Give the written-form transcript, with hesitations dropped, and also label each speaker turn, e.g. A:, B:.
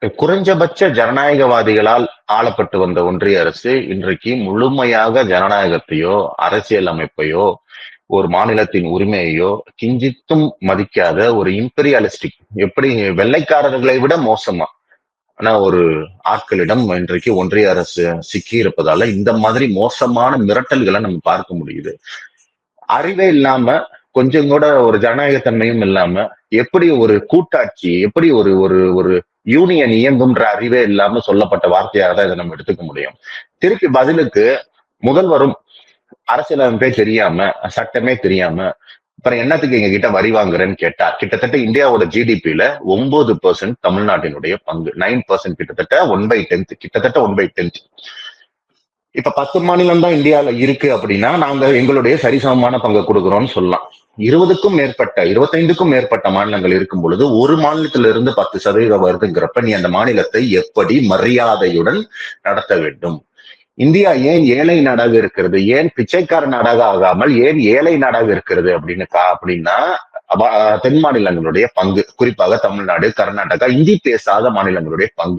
A: குறைஞ்சபட்ச ஜனநாயகவாதிகளால் ஆளப்பட்டு வந்த ஒன்றிய அரசு இன்றைக்கு முழுமையாக ஜனநாயகத்தையோ அரசியல் அமைப்பையோ ஒரு மாநிலத்தின் உரிமையையோ கிஞ்சித்தும் மதிக்காத ஒரு இம்பீரியாலிஸ்டிக், எப்படி வெள்ளைக்காரர்களை விட மோசமா ஆனா ஒரு ஆட்களிடம் இன்றைக்கு ஒன்றிய அரசு சிக்கி இருப்பதால இந்த மாதிரி மோசமான மிரட்டல்களை நம்ம பார்க்க முடியுது. அறிவே இல்லாம, கொஞ்சம் கூட ஒரு ஜனநாயகத்தன்மையும் இல்லாம, எப்படி ஒரு கூட்டாட்சி, எப்படி ஒரு ஒரு ஒரு யூனியன் இயங்கும்ன்ற அறிவே இல்லாம சொல்லப்பட்ட வார்த்தையாக தான் இதை நம்ம எடுத்துக்க முடியும். திருப்பி பதிலுக்கு முதல்வரும் அரசியலமைப்பே தெரியாம, சட்டமே தெரியாம, அப்புறம் என்னத்துக்கு எங்க கிட்ட வரி வாங்குறேன்னு கேட்டா, கிட்டத்தட்ட இந்தியாவோட ஜிடிபியில 9% தமிழ்நாட்டினுடைய பங்கு, 9% கிட்டத்தட்ட 1/10, கிட்டத்தட்ட 1/10. இப்ப 10 மாநிலம் தான் இந்தியால இருக்கு அப்படின்னா நாங்க எங்களுடைய சரிசமமான பங்கு கொடுக்குறோம்னு சொல்லலாம். 20க்கும் மேற்பட்ட 25க்கும் மேற்பட்ட மாநிலங்கள் இருக்கும் பொழுது ஒரு மாநிலத்திலிருந்து 10% வருதுங்கிறப்ப நீ அந்த மாநிலத்தை எப்படி மரியாதையுடன் நடத்த வேண்டும்? இந்தியா ஏன் ஏழை நாடாக இருக்கிறது, ஏன் பிச்சைக்கார நாடாக ஆகாமல் ஏன் ஏழை நாடாக இருக்கிறது அப்படின்னா தென் மாநிலங்களுடைய பங்கு, குறிப்பாக தமிழ்நாடு, கர்நாடகா, இந்தி பேசாத மாநிலங்களுடைய பங்கு.